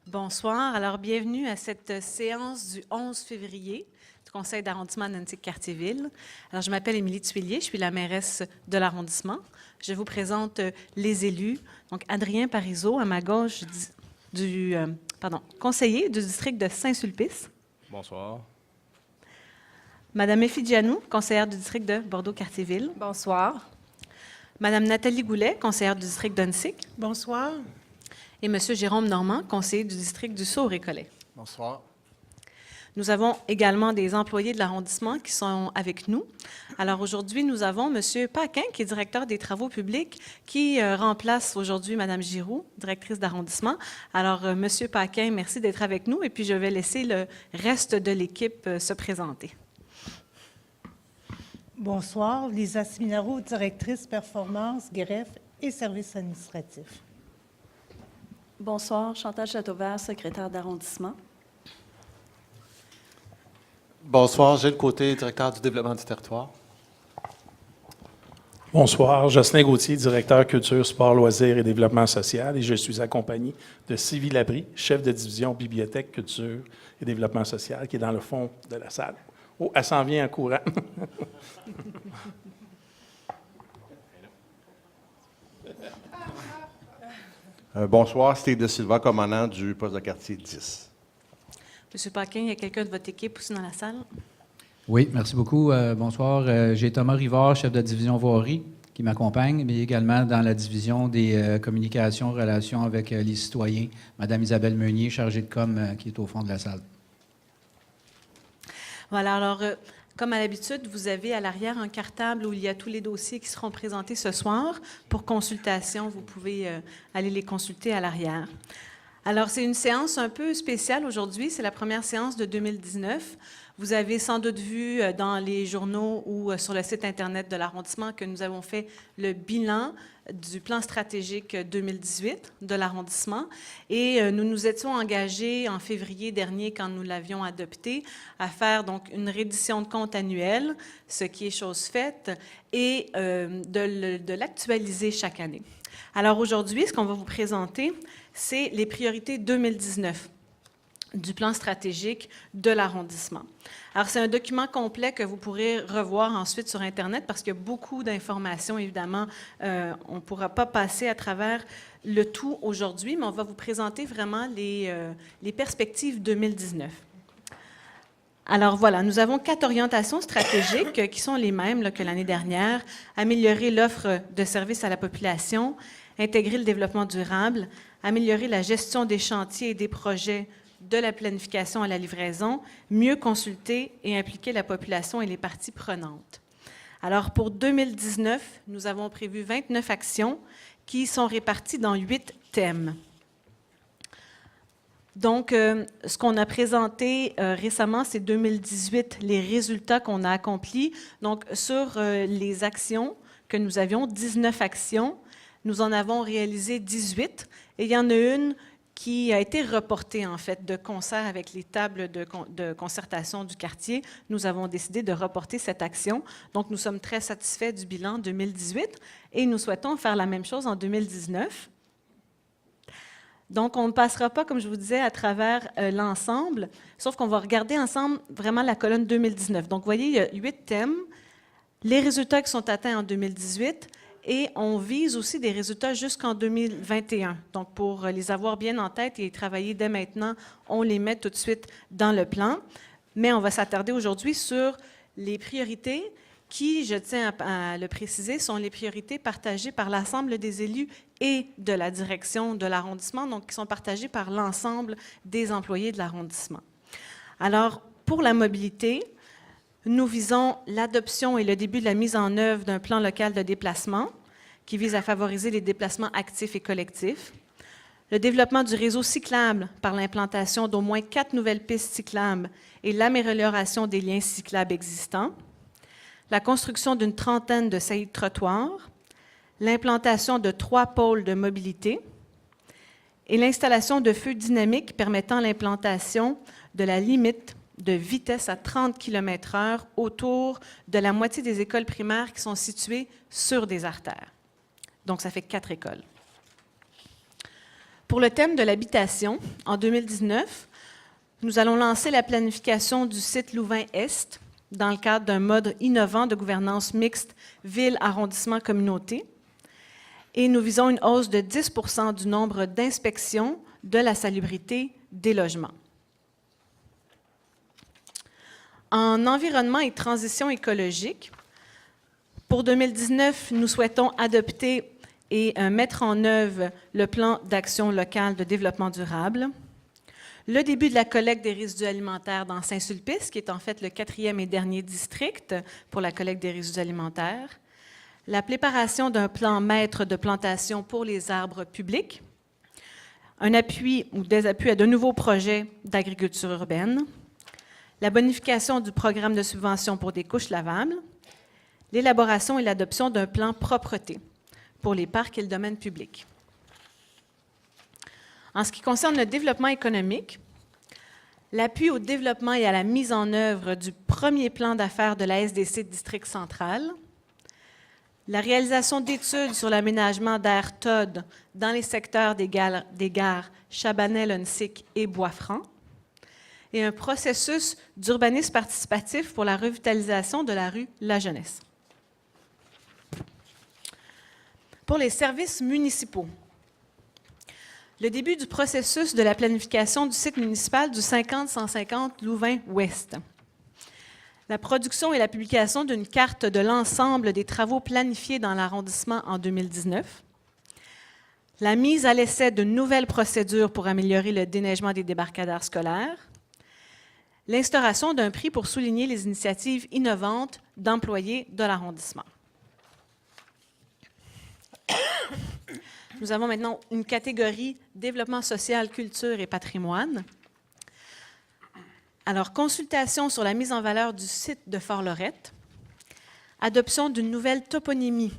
Bonsoir. Alors, bienvenue à cette séance du 11 février du Conseil d'arrondissement d'Annecy-Cartierville. Alors, je m'appelle Émilie Tuillier, je suis la mairesse de l'arrondissement. Je vous présente les élus. Donc, Adrien Parizeau, à ma gauche, conseiller du district de Saint-Sulpice. Bonsoir. Madame Effigianou, conseillère du district de Bordeaux-Cartierville. Bonsoir. Madame Nathalie Goulet, conseillère du district d'Annecy. Bonsoir. Et Monsieur Jérôme Normand, conseiller du district du Sault-Récollet. Bonsoir. Nous avons également des employés de l'arrondissement qui sont avec nous. Alors aujourd'hui, nous avons Monsieur Paquin, qui est directeur des travaux publics, qui remplace aujourd'hui Madame Giroux, directrice d'arrondissement. Alors, Monsieur Paquin, merci d'être avec nous et puis je vais laisser le reste de l'équipe se présenter. Bonsoir. Lisa Seminaro, directrice performance, greffe et services administratifs. Bonsoir. Chantal Châteauvert, secrétaire d'arrondissement. Bonsoir. Gilles Côté, directeur du développement du territoire. Bonsoir. Jocelyn Gauthier, directeur culture, sport, loisirs et développement social. Et je suis accompagné de Sylvie Labrie, chef de division bibliothèque, culture et développement social, qui est dans le fond de la salle. Oh, elle s'en vient en courant. Bonsoir, Steve de Silva, commandant du poste de quartier 10. Monsieur Paquin, il y a quelqu'un de votre équipe aussi dans la salle? Oui, merci beaucoup. Bonsoir. J'ai Thomas Rivard, chef de division voirie, qui m'accompagne, mais également dans la division des communications, relations avec les citoyens, Mme Isabelle Meunier, chargée de com, qui est au fond de la salle. Voilà, alors, comme à l'habitude, vous avez à l'arrière un cartable où il y a tous les dossiers qui seront présentés ce soir. Pour consultation, vous pouvez aller les consulter à l'arrière. Alors, c'est une séance un peu spéciale aujourd'hui. C'est la première séance de 2019. Vous avez sans doute vu dans les journaux ou sur le site Internet de l'arrondissement que nous avons fait le bilan du plan stratégique 2018 de l'arrondissement. Et nous nous étions engagés en février dernier, quand nous l'avions adopté, à faire donc une reddition de compte annuelle, ce qui est chose faite, et de l'actualiser chaque année. Alors aujourd'hui, ce qu'on va vous présenter, c'est les priorités 2019 du plan stratégique de l'arrondissement. Alors, c'est un document complet que vous pourrez revoir ensuite sur Internet parce qu'il y a beaucoup d'informations, évidemment. On ne pourra pas passer à travers le tout aujourd'hui, mais on va vous présenter vraiment les perspectives 2019. Alors voilà, nous avons 4 orientations stratégiques qui sont les mêmes là, que l'année dernière. Améliorer l'offre de services à la population, intégrer le développement durable, améliorer la gestion des chantiers et des projets de la planification à la livraison, mieux consulter et impliquer la population et les parties prenantes. Alors, pour 2019, nous avons prévu 29 actions qui sont réparties dans 8 thèmes. Donc, ce qu'on a présenté récemment, c'est 2018, les résultats qu'on a accomplis. Donc, sur les actions que nous avions, 19 actions, nous en avons réalisé 18, et il y en a une qui a été reportée, en fait, de concert avec les tables de concertation du quartier. Nous avons décidé de reporter cette action. Donc, nous sommes très satisfaits du bilan 2018 et nous souhaitons faire la même chose en 2019. Donc, on ne passera pas, comme je vous disais, à travers l'ensemble, sauf qu'on va regarder ensemble vraiment la colonne 2019. Donc, vous voyez, il y a 8 thèmes, les résultats qui sont atteints en 2018, et on vise aussi des résultats jusqu'en 2021. Donc, pour les avoir bien en tête et travailler dès maintenant, on les met tout de suite dans le plan. Mais on va s'attarder aujourd'hui sur les priorités qui, je tiens à le préciser, sont les priorités partagées par l'ensemble des élus et de la direction de l'arrondissement, donc qui sont partagées par l'ensemble des employés de l'arrondissement. Alors, pour la mobilité, nous visons l'adoption et le début de la mise en œuvre d'un plan local de déplacement qui vise à favoriser les déplacements actifs et collectifs, le développement du réseau cyclable par l'implantation d'au moins 4 nouvelles pistes cyclables et l'amélioration des liens cyclables existants, la construction d'une trentaine de saillies de trottoirs, l'implantation de 3 pôles de mobilité et l'installation de feux dynamiques permettant l'implantation de la limite de vitesse à 30 km/h autour de la moitié des écoles primaires qui sont situées sur des artères. Donc, ça fait 4 écoles. Pour le thème de l'habitation, en 2019, nous allons lancer la planification du site Louvain-Est dans le cadre d'un mode innovant de gouvernance mixte ville-arrondissement-communauté. Et nous visons une hausse de 10 % du nombre d'inspections de la salubrité des logements. En environnement et transition écologique, pour 2019, nous souhaitons adopter et mettre en œuvre le plan d'action locale de développement durable, le début de la collecte des résidus alimentaires dans Saint-Sulpice, qui est en fait le 4e et dernier district pour la collecte des résidus alimentaires, la préparation d'un plan maître de plantation pour les arbres publics, un appui ou des appuis à de nouveaux projets d'agriculture urbaine, la bonification du programme de subvention pour des couches lavables, l'élaboration et l'adoption d'un plan propreté pour les parcs et le domaine public. En ce qui concerne le développement économique, l'appui au développement et à la mise en œuvre du premier plan d'affaires de la SDC District Central, la réalisation d'études sur l'aménagement d'aires TOD dans les secteurs des gares Chabanel-Hunsick et Bois-Franc, et un processus d'urbanisme participatif pour la revitalisation de la rue La Jeunesse. Pour les services municipaux, le début du processus de la planification du site municipal du 50-150 Louvain-Ouest. La production et la publication d'une carte de l'ensemble des travaux planifiés dans l'arrondissement en 2019. La mise à l'essai de nouvelles procédures pour améliorer le déneigement des débarcadères scolaires. L'instauration d'un prix pour souligner les initiatives innovantes d'employés de l'arrondissement. Nous avons maintenant une catégorie développement social, culture et patrimoine. Alors, consultation sur la mise en valeur du site de Fort-Lorette, adoption d'une nouvelle toponymie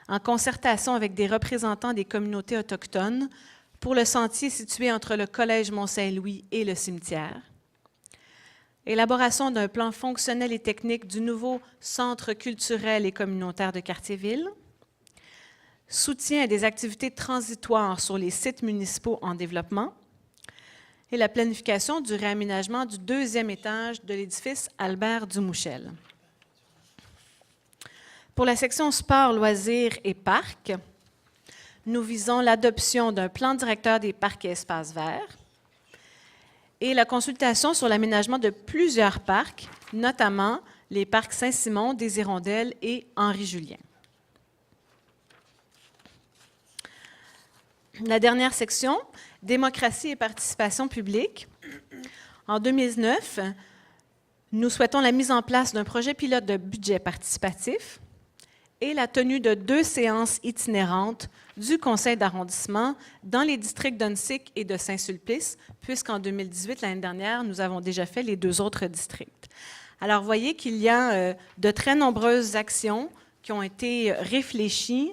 en concertation avec des représentants des communautés autochtones pour le sentier situé entre le Collège Mont-Saint-Louis et le cimetière. Élaboration d'un plan fonctionnel et technique du nouveau centre culturel et communautaire de Cartierville. Soutien à des activités transitoires sur les sites municipaux en développement. Et la planification du réaménagement du 2e étage de l'édifice Albert Dumouchel. Pour la section sport, loisirs et parcs, nous visons l'adoption d'un plan directeur des parcs et espaces verts et la consultation sur l'aménagement de plusieurs parcs, notamment les parcs Saint-Simon, des Hirondelles et Henri-Julien. La dernière section, démocratie et participation publique. En 2009, nous souhaitons la mise en place d'un projet pilote de budget participatif et la tenue de 2 séances itinérantes du conseil d'arrondissement dans les districts d'Hunsick et de Saint-Sulpice, puisqu'en 2018, l'année dernière, nous avons déjà fait les 2 autres districts. Alors, vous voyez qu'il y a de très nombreuses actions qui ont été réfléchies.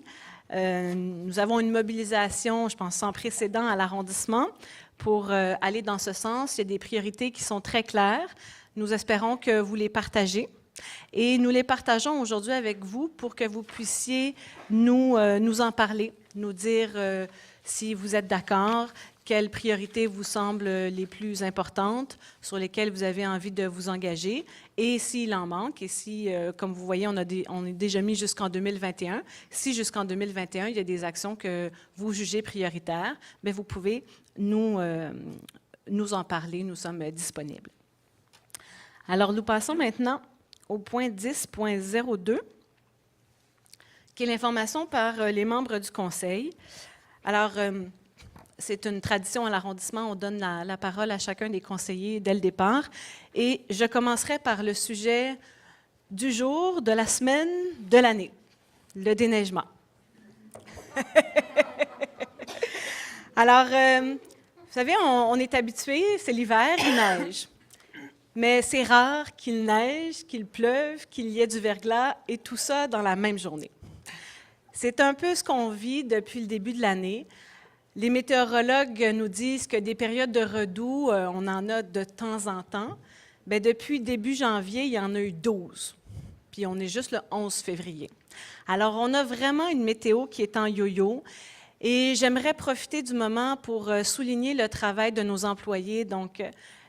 Nous avons une mobilisation, je pense, sans précédent à l'arrondissement pour aller dans ce sens. Il y a des priorités qui sont très claires. Nous espérons que vous les partagez. Et nous les partageons aujourd'hui avec vous pour que vous puissiez nous en parler, nous dire si vous êtes d'accord, quelles priorités vous semblent les plus importantes, sur lesquelles vous avez envie de vous engager, et s'il en manque, et si, comme vous voyez, on est déjà mis jusqu'en 2021, si jusqu'en 2021, il y a des actions que vous jugez prioritaires, bien, vous pouvez nous en parler, nous sommes disponibles. Alors, nous passons maintenant au point 10.02, qui est l'information par les membres du Conseil. Alors, c'est une tradition à l'arrondissement, on donne la parole à chacun des conseillers dès le départ. Et je commencerai par le sujet du jour, de la semaine, de l'année, le déneigement. Alors, vous savez, on est habitué, c'est l'hiver, il neige. Mais c'est rare qu'il neige, qu'il pleuve, qu'il y ait du verglas, et tout ça dans la même journée. C'est un peu ce qu'on vit depuis le début de l'année. Les météorologues nous disent que des périodes de redoux, on en a de temps en temps. Bien, depuis début janvier, il y en a eu 12. Puis on est juste le 11 février. Alors, on a vraiment une météo qui est en yo-yo. Et j'aimerais profiter du moment pour souligner le travail de nos employés, donc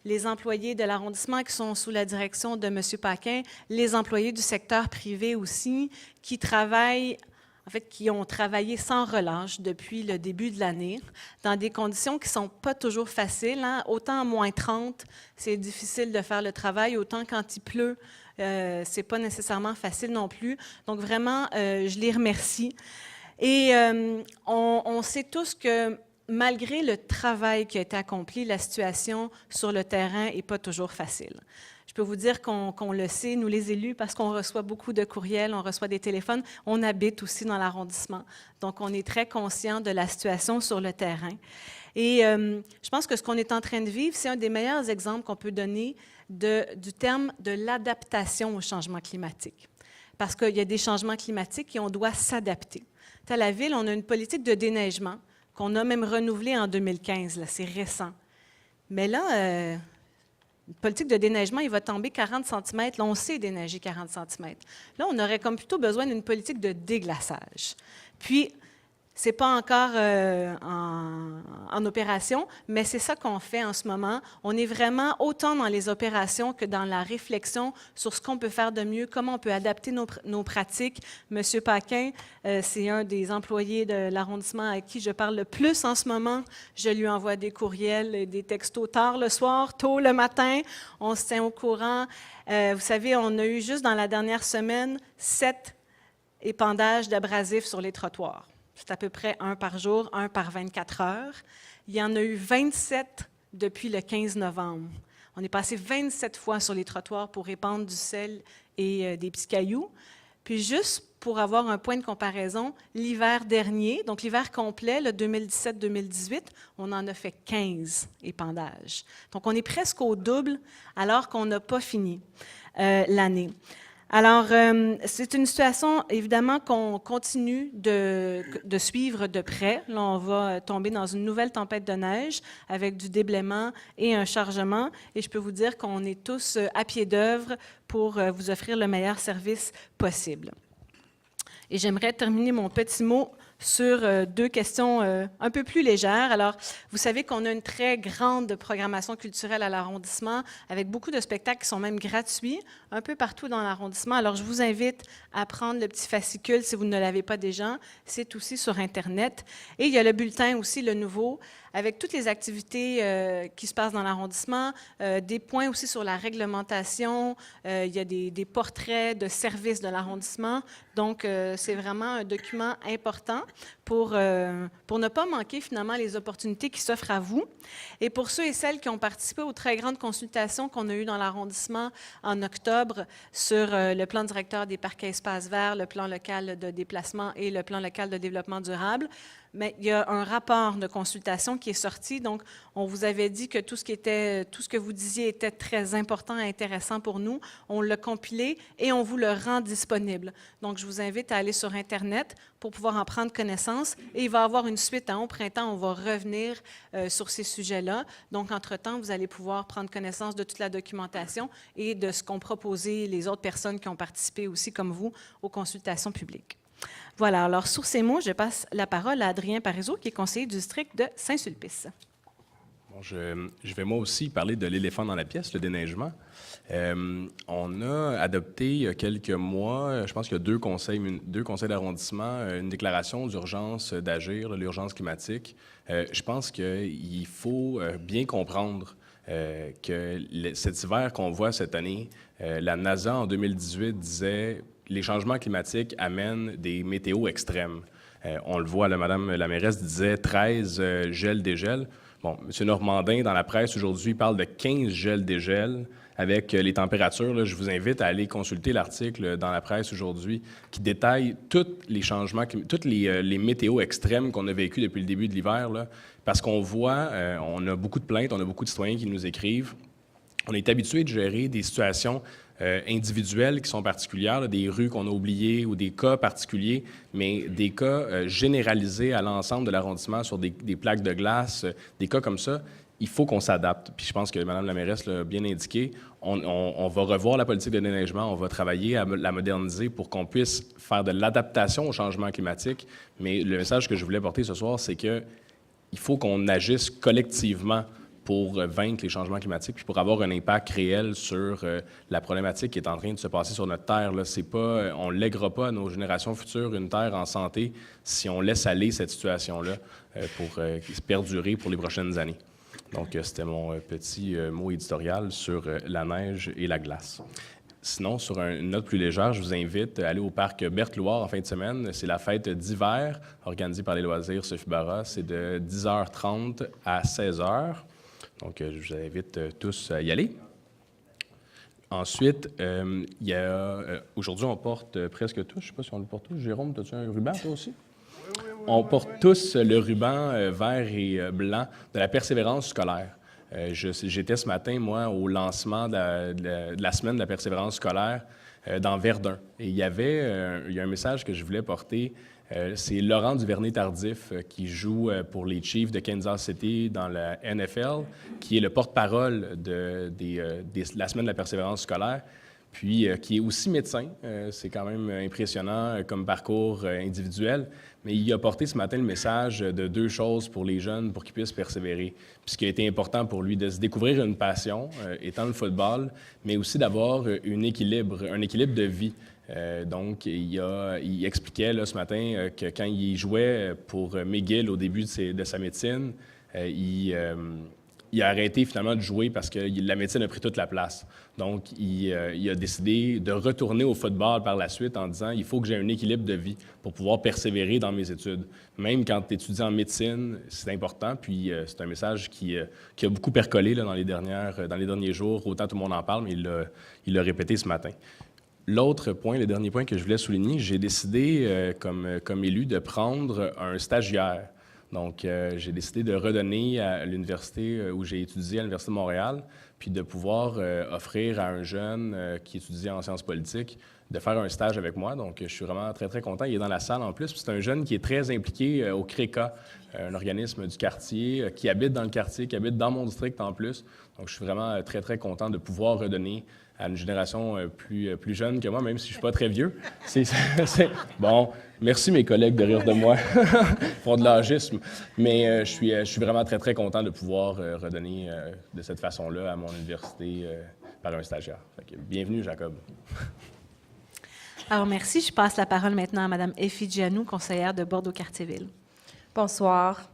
les employés de l'arrondissement qui sont sous la direction de M. Paquin, les employés du secteur privé aussi, qui travaillent, en fait, qui ont travaillé sans relâche depuis le début de l'année, dans des conditions qui ne sont pas toujours faciles. Hein? Autant à moins 30, c'est difficile de faire le travail, autant quand il pleut, c'est pas nécessairement facile non plus. Donc vraiment, je les remercie. Et on sait tous que malgré le travail qui a été accompli, la situation sur le terrain n'est pas toujours facile. Je peux vous dire qu'on le sait, nous les élus, parce qu'on reçoit beaucoup de courriels, on reçoit des téléphones, on habite aussi dans l'arrondissement. Donc, on est très conscient de la situation sur le terrain. Et je pense que ce qu'on est en train de vivre, c'est un des meilleurs exemples qu'on peut donner du terme de l'adaptation au changement climatique. Parce qu'il y a des changements climatiques et on doit s'adapter. À la Ville, on a une politique de déneigement qu'on a même renouvelée en 2015, là, c'est récent. Mais là, une politique de déneigement, il va tomber 40 cm. Là, on sait déneiger 40 cm. Là, on aurait comme plutôt besoin d'une politique de déglaçage. Puis, ce n'est pas encore en opération, mais c'est ça qu'on fait en ce moment. On est vraiment autant dans les opérations que dans la réflexion sur ce qu'on peut faire de mieux, comment on peut adapter nos pratiques. Monsieur Paquin, c'est un des employés de l'arrondissement à qui je parle le plus en ce moment. Je lui envoie des courriels et des textos tard le soir, tôt le matin. On se tient au courant. Vous savez, on a eu juste dans la dernière semaine 7 épandages d'abrasifs sur les trottoirs. C'est à peu près 1 par jour, 1 par 24 heures. Il y en a eu 27 depuis le 15 novembre. On est passé 27 fois sur les trottoirs pour répandre du sel et des petits cailloux. Puis juste pour avoir un point de comparaison, l'hiver dernier, donc l'hiver complet, le 2017-2018, on en a fait 15 épandages. Donc on est presque au double alors qu'on n'a pas fini l'année. Alors, c'est une situation, évidemment, qu'on continue de suivre de près. Là, on va tomber dans une nouvelle tempête de neige avec du déblaiement et un chargement. Et je peux vous dire qu'on est tous à pied d'œuvre pour vous offrir le meilleur service possible. Et j'aimerais terminer mon petit mot sur 2 questions un peu plus légères. Alors, vous savez qu'on a une très grande programmation culturelle à l'arrondissement, avec beaucoup de spectacles qui sont même gratuits, un peu partout dans l'arrondissement. Alors, je vous invite à prendre le petit fascicule si vous ne l'avez pas déjà. C'est aussi sur Internet. Et il y a le bulletin aussi, le nouveau, avec toutes les activités qui se passent dans l'arrondissement, des points aussi sur la réglementation, il y a des portraits de services de l'arrondissement. Donc, c'est vraiment un document important pour ne pas manquer finalement les opportunités qui s'offrent à vous. Et pour ceux et celles qui ont participé aux très grandes consultations qu'on a eues dans l'arrondissement en octobre sur le plan directeur des parcs et espaces verts, le plan local de déplacement et le plan local de développement durable, mais il y a un rapport de consultation qui est sorti. Donc, on vous avait dit que tout ce que vous disiez était très important et intéressant pour nous. On l'a compilé et on vous le rend disponible. Donc, je vous invite à aller sur Internet pour pouvoir en prendre connaissance. Et il va y avoir une suite. Au printemps, on va revenir sur ces sujets-là. Donc, entre-temps, vous allez pouvoir prendre connaissance de toute la documentation et de ce qu'ont proposé les autres personnes qui ont participé aussi, comme vous, aux consultations publiques. Voilà, alors sur ces mots, je passe la parole à Adrien Parizeau, qui est conseiller du district de Saint-Sulpice. Bon, je vais moi aussi parler de l'éléphant dans la pièce, le déneigement. On a adopté il y a quelques mois, je pense qu'il y a deux conseils d'arrondissement, une déclaration d'urgence d'agir, l'urgence climatique. Je pense qu'il faut bien comprendre que cet hiver qu'on voit cette année, la NASA en 2018 disait « les changements climatiques amènent des météos extrêmes ». On le voit, là, Madame la mairesse disait 13 gel-dégel. Bon, M. Normandin, dans la presse aujourd'hui, parle de 15 gel-dégel avec les températures. Là, je vous invite à aller consulter l'article dans la presse aujourd'hui qui détaille tous les changements, toutes les météos extrêmes qu'on a vécues depuis le début de l'hiver, là, parce qu'on voit, on a beaucoup de plaintes, on a beaucoup de citoyens qui nous écrivent. On est habitué de gérer des situations individuelles qui sont particulières, là, des rues qu'on a oubliées ou des cas particuliers, mais des cas généralisés à l'ensemble de l'arrondissement sur des plaques de glace, des cas comme ça. il faut qu'on s'adapte. Puis je pense que Mme la mairesse l'a bien indiqué. On va revoir la politique de déneigement, on va travailler à la moderniser pour qu'on puisse faire de l'adaptation au changement climatique. Mais le message que je voulais porter ce soir, c'est qu'il faut qu'on agisse collectivement pour vaincre les changements climatiques puis pour avoir un impact réel sur la problématique qui est en train de se passer sur notre Terre. Là. C'est pas, on ne lèguera pas à nos générations futures une Terre en santé si on laisse aller cette situation-là pour perdurer pour les prochaines années. Donc, c'était mon petit mot éditorial sur la neige et la glace. Sinon, sur une note plus légère, je vous invite à aller au parc Berthe-Loire en fin de semaine. C'est la fête d'hiver organisée par les loisirs Sophie Barra. C'est de 10h30 à 16h. Donc, je vous invite tous à y aller. Ensuite, aujourd'hui, on porte presque tous, je ne sais pas si on le porte tous. Jérôme, as-tu un ruban, toi aussi? On porte tous le ruban vert et blanc de la persévérance scolaire. J'étais ce matin, moi, au lancement de la semaine de la persévérance scolaire dans Verdun. Et il y a un message que je voulais porter. C'est Laurent Duvernay-Tardif qui joue pour les Chiefs de Kansas City dans la NFL, qui est le porte-parole de la semaine de la persévérance scolaire, puis qui est aussi médecin. C'est quand même impressionnant comme parcours individuel, mais il a porté ce matin le message de 2 choses pour les jeunes pour qu'ils puissent persévérer. Puis ce qui a été important pour lui, de se découvrir une passion, étant le football, mais aussi d'avoir un équilibre de vie. Donc, il expliquait là, ce matin que quand il jouait pour McGill au début de sa médecine, il a arrêté finalement de jouer parce que la médecine a pris toute la place. Donc, il a décidé de retourner au football par la suite en disant « Il faut que j'ai un équilibre de vie pour pouvoir persévérer dans mes études. » Même quand tu étudies en médecine, c'est important. Puis, c'est un message qui a beaucoup percolé là, dans les derniers jours. Autant tout le monde en parle, mais il l'a répété ce matin. L'autre point, le dernier point que je voulais souligner, j'ai décidé, comme élu, de prendre un stagiaire. Donc, j'ai décidé de redonner à l'université où j'ai étudié, à l'Université de Montréal, puis de pouvoir offrir à un jeune qui étudie en sciences politiques de faire un stage avec moi. Donc, je suis vraiment très, très content. Il est dans la salle en plus. Puis c'est un jeune qui est très impliqué au CRECA, un organisme du quartier, qui habite dans le quartier, qui habite dans mon district en plus. Donc, je suis vraiment très, très content de pouvoir redonner à une génération plus jeune que moi, même si je ne suis pas très vieux. Bon, merci mes collègues de rire de moi. Ils font de l'âgisme. Mais je suis vraiment très, très content de pouvoir redonner de cette façon-là à mon université par un stagiaire. Fait que, bienvenue, Jacob. Alors, merci. Je passe la parole maintenant à Mme Effie Gianou, conseillère de Bordeaux-Cartierville. Bonsoir.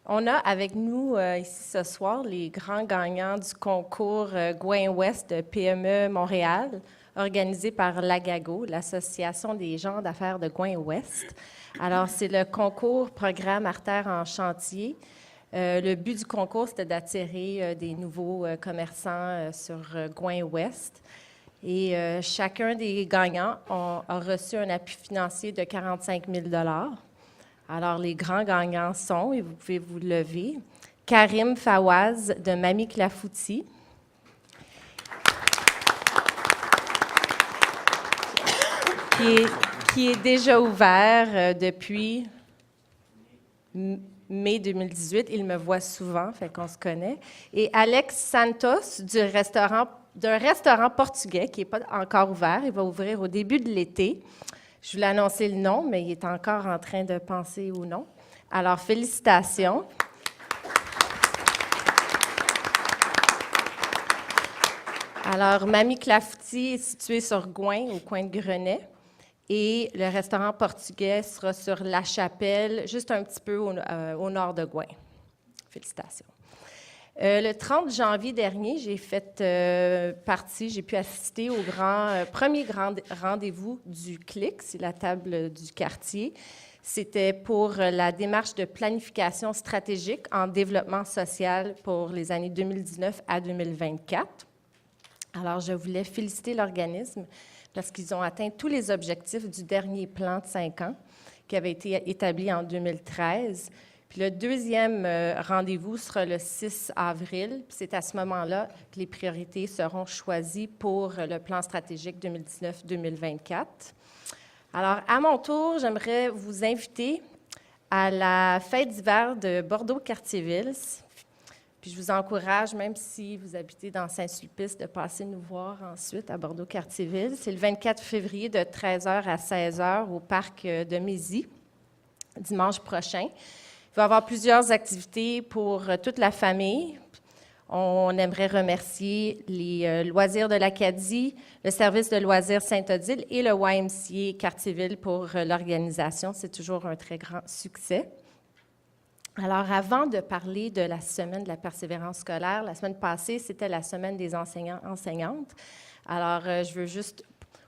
On a avec nous ici ce soir les grands gagnants du concours Gouin Ouest de PME Montréal, organisé par l'AGAGO, l'Association des gens d'affaires de Gouin Ouest. Alors, c'est le concours Programme Artères en chantier. Le but du concours, c'était d'attirer des nouveaux commerçants sur Gouin Ouest. Et chacun des gagnants a reçu un appui financier de 45 000 $. Alors, les grands gagnants sont, et vous pouvez vous lever, Karim Fawaz de Mamie Clafoutis, qui est déjà ouvert depuis mai 2018. Il me voit souvent, fait qu'on se connaît. Et Alex Santos d'un restaurant portugais qui n'est pas encore ouvert. Il va ouvrir au début de l'été. Je voulais annoncer le nom, mais il est encore en train de penser au nom. Alors, félicitations. Alors, Mamie Clafoutis est située sur Gouin, au coin de Grenet. Et le restaurant portugais sera sur La Chapelle, juste un petit peu au nord de Gouin. Félicitations. Le 30 janvier dernier, j'ai pu assister au premier grand rendez-vous du CLIC, c'est la table du quartier. C'était pour la démarche de planification stratégique en développement social pour les années 2019 à 2024. Alors, je voulais féliciter l'organisme parce qu'ils ont atteint tous les objectifs du dernier plan de 5 ans qui avait été établi en 2013. Puis le deuxième rendez-vous sera le 6 avril. Puis c'est à ce moment-là que les priorités seront choisies pour le plan stratégique 2019-2024. Alors, à mon tour, j'aimerais vous inviter à la fête d'hiver de Bordeaux-Cartierville. Puis je vous encourage, même si vous habitez dans Saint-Sulpice, de passer nous voir ensuite à Bordeaux-Cartierville. C'est le 24 février de 13h à 16h au parc de Mézy, dimanche prochain. Il va y avoir plusieurs activités pour toute la famille. On aimerait remercier les loisirs de l'Acadie, le service de loisirs Sainte-Odile et le YMCA Cartierville pour l'organisation. C'est toujours un très grand succès. Alors, avant de parler de la semaine de la persévérance scolaire, la semaine passée, c'était la semaine des enseignants-enseignantes. Alors, je veux juste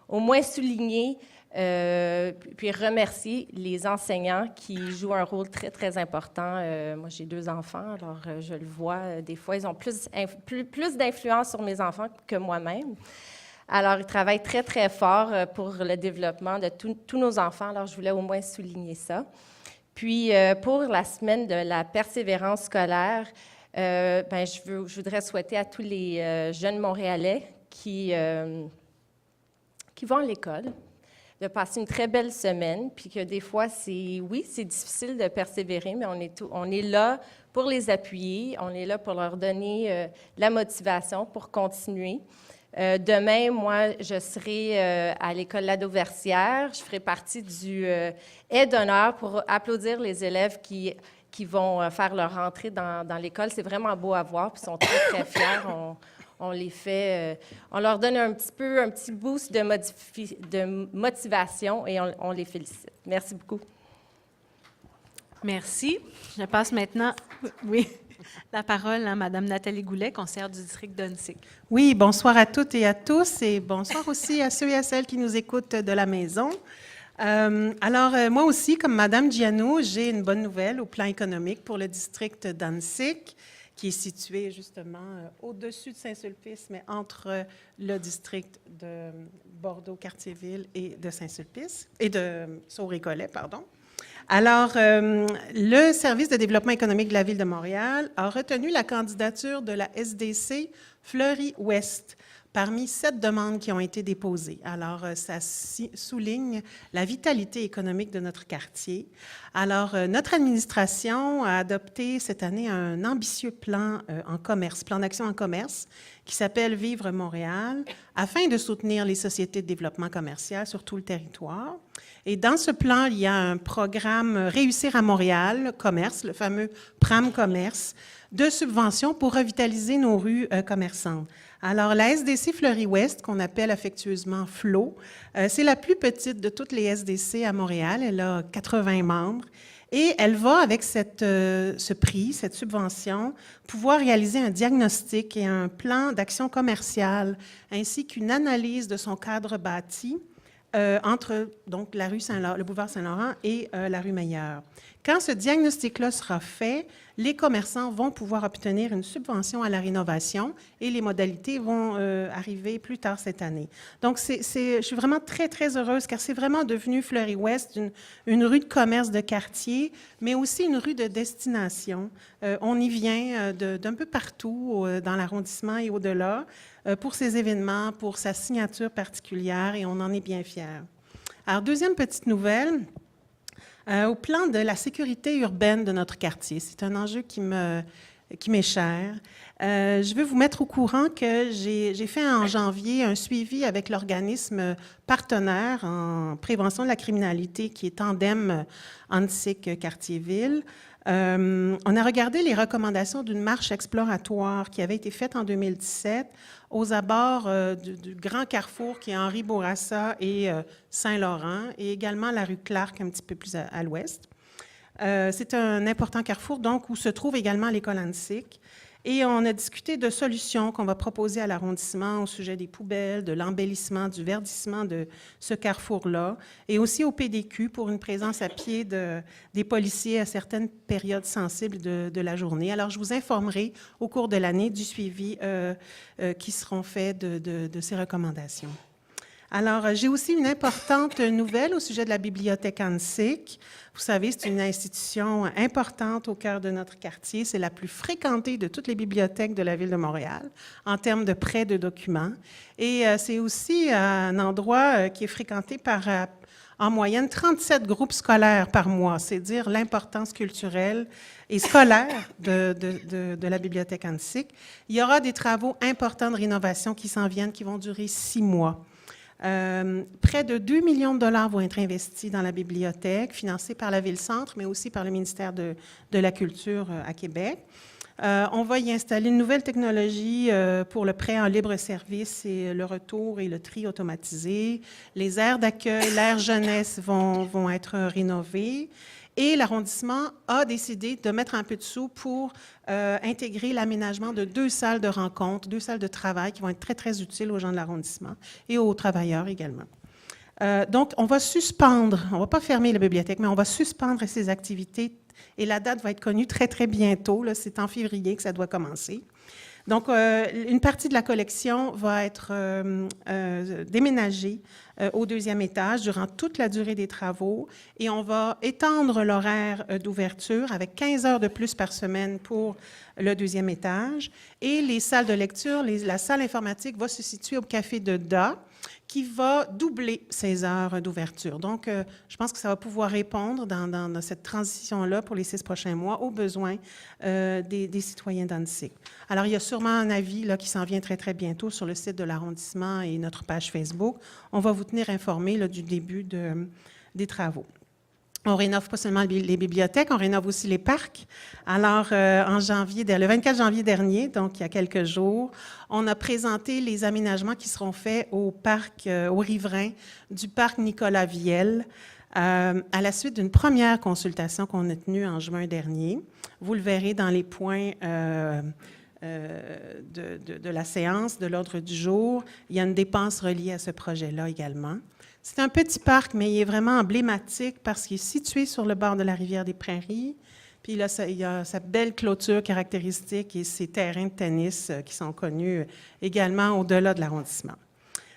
au moins souligner puis remercier les enseignants qui jouent un rôle très, très important. Moi, j'ai 2 enfants, alors je le vois. Des fois, ils ont plus d'influence sur mes enfants que moi-même. Alors, ils travaillent très, très fort pour le développement de tous nos enfants. Alors, je voulais au moins souligner ça. Puis, pour la semaine de la persévérance scolaire, je voudrais souhaiter à tous les jeunes Montréalais qui vont à l'école de passer une très belle semaine, puis que des fois, c'est difficile de persévérer, mais on est là pour les appuyer, on est là pour leur donner la motivation pour continuer. Demain, moi, je serai à l'école Ladauversière. Je ferai partie du aide d'honneur pour applaudir les élèves qui vont faire leur entrée dans l'école. C'est vraiment beau à voir, puis ils sont très, très fiers. On les fait, on leur donne un petit boost de motivation et on les félicite. Merci beaucoup. Merci. Je passe maintenant la parole à Mme Nathalie Goulet, conseillère du district d'Huntsic. Oui, bonsoir à toutes et à tous et bonsoir aussi à ceux et à celles qui nous écoutent de la maison. Moi aussi, comme Mme Giano, j'ai une bonne nouvelle au plan économique pour le district d'Huntsic, qui est situé justement au-dessus de Saint-Sulpice, mais entre le district de Bordeaux-Cartierville et de Saint-Sulpice, et de Sauve-Récollet, pardon. Alors, le Service de développement économique de la Ville de Montréal a retenu la candidature de la SDC Fleury-Ouest parmi 7 demandes qui ont été déposées. Alors, ça souligne la vitalité économique de notre quartier. Alors, notre administration a adopté cette année un ambitieux plan plan d'action en commerce, qui s'appelle Vivre Montréal, afin de soutenir les sociétés de développement commercial sur tout le territoire. Et dans ce plan, il y a un programme Réussir à Montréal, commerce, le fameux PRAM Commerce, de subventions pour revitaliser nos rues commerçantes. Alors, la SDC Fleury-Ouest, qu'on appelle affectueusement FLO, c'est la plus petite de toutes les SDC à Montréal. Elle a 80 membres. Et elle va, avec ce prix, cette subvention, pouvoir réaliser un diagnostic et un plan d'action commerciale, ainsi qu'une analyse de son cadre bâti entre donc, la rue le boulevard Saint-Laurent et la rue Meilleure. Quand ce diagnostic-là sera fait, les commerçants vont pouvoir obtenir une subvention à la rénovation et les modalités vont arriver plus tard cette année. Donc, je suis vraiment très, très heureuse car c'est vraiment devenu Fleury-Ouest une rue de commerce de quartier, mais aussi une rue de destination. On y vient d'un peu partout dans l'arrondissement et au-delà pour ces événements, pour sa signature particulière et on en est bien fiers. Alors, deuxième petite nouvelle. Au plan de la sécurité urbaine de notre quartier, c'est un enjeu qui m'est cher. Je veux vous mettre au courant que j'ai fait en janvier un suivi avec l'organisme partenaire en prévention de la criminalité qui est Tandem Huntsic-Cartierville. On a regardé les recommandations d'une marche exploratoire qui avait été faite en 2017 aux abords du grand carrefour qui est Henri Bourassa et Saint-Laurent, et également la rue Clark, un petit peu plus à l'ouest. C'est un important carrefour, donc, où se trouve également l'école Huntsic. Et on a discuté de solutions qu'on va proposer à l'arrondissement au sujet des poubelles, de l'embellissement, du verdissement de ce carrefour-là, et aussi au PDQ pour une présence à pied des policiers à certaines périodes sensibles de la journée. Alors, je vous informerai au cours de l'année du suivi qui seront faits de ces recommandations. Alors, j'ai aussi une importante nouvelle au sujet de la bibliothèque Huntsic. Vous savez, c'est une institution importante au cœur de notre quartier. C'est la plus fréquentée de toutes les bibliothèques de la Ville de Montréal en termes de prêt de documents. Et c'est aussi un endroit qui est fréquenté par en moyenne 37 groupes scolaires par mois. C'est dire l'importance culturelle et scolaire de la Bibliothèque Anne Sicke. Il y aura des travaux importants de rénovation qui s'en viennent, qui vont durer 6 mois. Près de 2 millions de dollars vont être investis dans la bibliothèque, financés par la Ville-Centre, mais aussi par le ministère de la Culture à Québec. On va y installer une nouvelle technologie pour le prêt en libre service et le retour et le tri automatisé. Les aires d'accueil, l'aire jeunesse vont être rénovées. Et l'arrondissement a décidé de mettre un peu de sous pour intégrer l'aménagement de 2 salles de rencontre, 2 salles de travail qui vont être très, très utiles aux gens de l'arrondissement et aux travailleurs également. Donc, on va suspendre, on ne va pas fermer la bibliothèque, mais on va suspendre ces activités et la date va être connue très, très bientôt. C'est en février que ça doit commencer. Donc, une partie de la collection va être déménagée au 2e étage durant toute la durée des travaux et on va étendre l'horaire d'ouverture avec 15 heures de plus par semaine pour le 2e étage. Et les salles de lecture, la salle informatique va se situer au Café de Da, qui va doubler ses heures d'ouverture. Donc, je pense que ça va pouvoir répondre dans cette transition-là pour les 6 prochains mois aux besoins des citoyens d'Anne Sicke. Alors, il y a sûrement un avis là, qui s'en vient très, très bientôt sur le site de l'arrondissement et notre page Facebook. On va vous tenir informés là, du début des travaux. On rénove pas seulement les bibliothèques, on rénove aussi les parcs. Alors, le 24 janvier dernier, donc il y a quelques jours, on a présenté les aménagements qui seront faits au parc, au riverain du parc Nicolas Viel, à la suite d'une première consultation qu'on a tenue en juin dernier. Vous le verrez dans les points de la séance, de l'ordre du jour. Il y a une dépense reliée à ce projet-là également. C'est un petit parc, mais il est vraiment emblématique parce qu'il est situé sur le bord de la rivière des Prairies. Puis là, il y a sa belle clôture caractéristique et ses terrains de tennis qui sont connus également au-delà de l'arrondissement.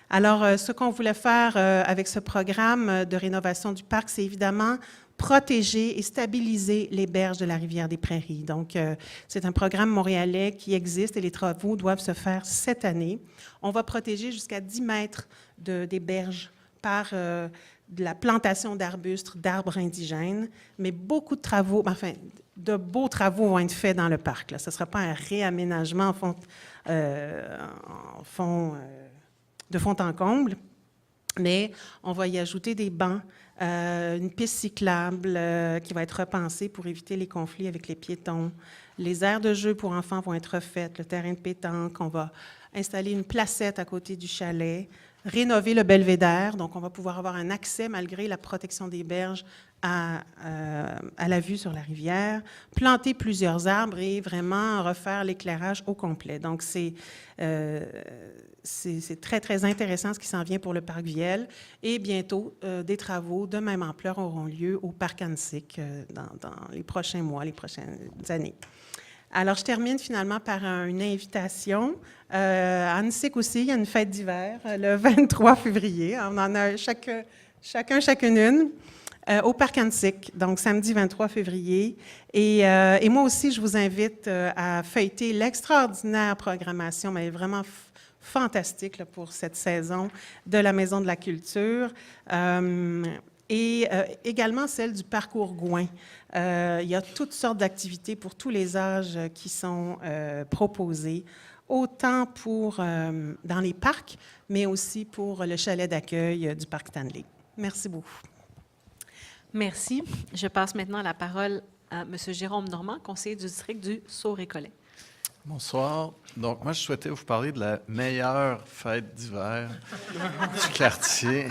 Alors, ce qu'on voulait faire avec ce programme de rénovation du parc, c'est évidemment protéger et stabiliser les berges de la rivière des Prairies. Donc, c'est un programme montréalais qui existe et les travaux doivent se faire cette année. On va protéger jusqu'à 10 mètres des berges par de la plantation d'arbustes, d'arbres indigènes, mais beaucoup de travaux, enfin, de beaux travaux vont être faits dans le parc. Là. Ce ne sera pas un réaménagement de fond en comble, mais on va y ajouter des bancs, une piste cyclable qui va être repensée pour éviter les conflits avec les piétons. Les aires de jeu pour enfants vont être refaites, le terrain de pétanque, on va installer une placette à côté du chalet, rénover le belvédère, donc on va pouvoir avoir un accès, malgré la protection des berges, à la vue sur la rivière, planter plusieurs arbres et vraiment refaire l'éclairage au complet. Donc, c'est très, très intéressant ce qui s'en vient pour le parc Viel. Et bientôt, des travaux de même ampleur auront lieu au parc Anne Sicke dans les prochains mois, les prochaines années. Alors, je termine finalement par une invitation. À Anne Sicke aussi, il y a une fête d'hiver le 23 février. On en a chacune une au parc Anne Sicke, donc samedi 23 février. Et moi aussi, je vous invite à feuilleter l'extraordinaire programmation, mais vraiment fantastique là, pour cette saison de la Maison de la Culture. Et également celle du parcours Gouin. Il y a toutes sortes d'activités pour tous les âges qui sont proposées, autant dans les parcs, mais aussi pour le chalet d'accueil du parc Stanley. Merci beaucoup. Merci. Je passe maintenant la parole à M. Jérôme Normand, conseiller du district du Sault-Récollet. Bonsoir. Donc, moi, je souhaitais vous parler de la meilleure fête d'hiver du quartier.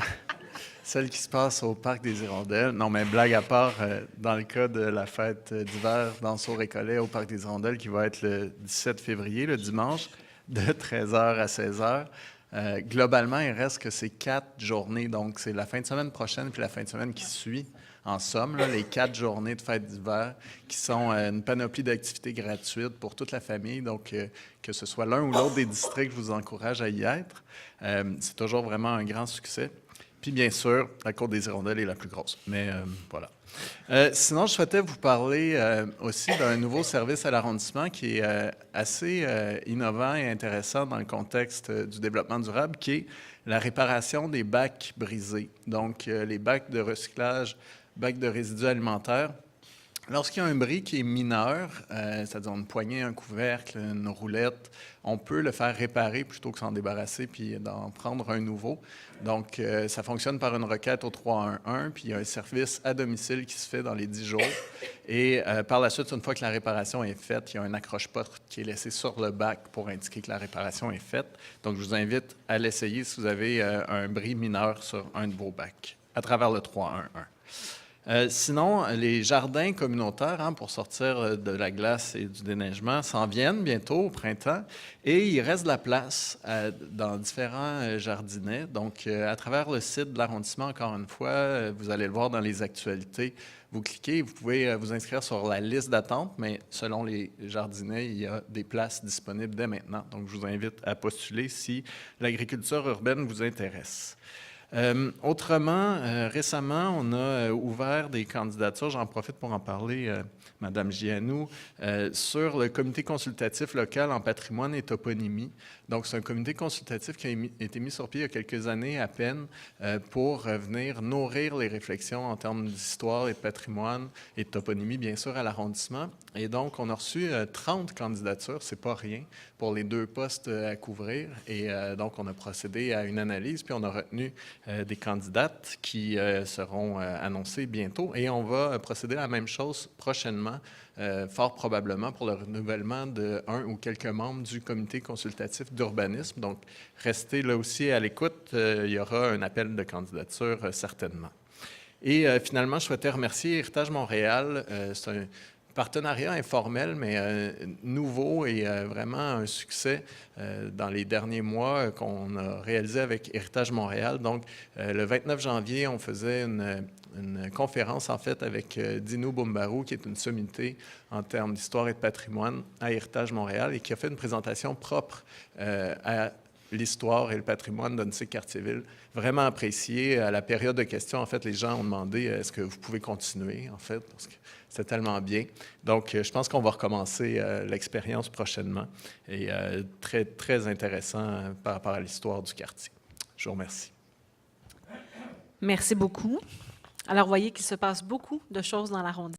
Celle qui se passe au Parc des Hirondelles. Non, mais blague à part, dans le cas de la fête d'hiver dans le Sault-Récollet au Parc des Hirondelles, qui va être le 17 février, le dimanche, de 13h à 16h. Globalement, il reste que ces 4 journées. Donc, c'est la fin de semaine prochaine puis la fin de semaine qui suit. En somme, là, les 4 journées de fête d'hiver qui sont une panoplie d'activités gratuites pour toute la famille. Donc, que ce soit l'un ou l'autre des districts, je vous encourage à y être. C'est toujours vraiment un grand succès. Puis bien sûr, la Côte des Hirondelles est la plus grosse. Mais voilà. Sinon, je souhaitais vous parler aussi d'un nouveau service à l'arrondissement qui est assez innovant et intéressant dans le contexte du développement durable, qui est la réparation des bacs brisés. Donc, les bacs de recyclage, bacs de résidus alimentaires. Lorsqu'il y a un bris qui est mineur, c'est-à-dire une poignée, un couvercle, une roulette, on peut le faire réparer plutôt que s'en débarrasser puis d'en prendre un nouveau. Donc, ça fonctionne par une requête au 311, puis il y a un service à domicile qui se fait dans les 10 jours. Et par la suite, une fois que la réparation est faite, il y a un accroche-porte qui est laissé sur le bac pour indiquer que la réparation est faite. Donc, je vous invite à l'essayer si vous avez un bris mineur sur un de vos bacs à travers le 311. Sinon, les jardins communautaires, pour sortir de la glace et du déneigement, s'en viennent bientôt au printemps et il reste de la place dans différents jardinets. Donc, à travers le site de l'arrondissement, encore une fois, vous allez le voir dans les actualités. Vous cliquez, vous pouvez vous inscrire sur la liste d'attente, mais selon les jardinets, il y a des places disponibles dès maintenant. Donc, je vous invite à postuler si l'agriculture urbaine vous intéresse. Autrement, récemment, on a ouvert des candidatures, j'en profite pour en parler, Mme Gianou, sur le comité consultatif local en patrimoine et toponymie. Donc, c'est un comité consultatif qui a été mis sur pied il y a quelques années à peine pour venir nourrir les réflexions en termes d'histoire et de patrimoine et de toponymie, bien sûr, à l'arrondissement. Et donc, on a reçu 30 candidatures, c'est pas rien, pour les 2 postes à couvrir. Et donc, on a procédé à une analyse, puis on a retenu des candidates qui seront annoncées bientôt. Et on va procéder à la même chose prochainement, fort probablement pour le renouvellement d'un ou quelques membres du comité consultatif d'urbanisme. Donc, restez là aussi à l'écoute. Il y aura un appel de candidature certainement. Et finalement, je souhaitais remercier Héritage Montréal. C'est un partenariat informel, mais nouveau et vraiment un succès dans les derniers mois qu'on a réalisé avec Héritage Montréal. Donc, le 29 janvier, on faisait une conférence, en fait, avec Dino Boumbarou, qui est une sommité en termes d'histoire et de patrimoine à Héritage Montréal et qui a fait une présentation propre à l'histoire et le patrimoine d'Onsic-Cartierville, vraiment apprécié. À la période de questions, en fait, les gens ont demandé « Est-ce que vous pouvez continuer? » en fait, parce que c'était tellement bien. Donc, je pense qu'on va recommencer l'expérience prochainement et très, très intéressant par rapport à l'histoire du quartier. Je vous remercie. Merci beaucoup. Alors, vous voyez qu'il se passe beaucoup de choses dans l'arrondissement.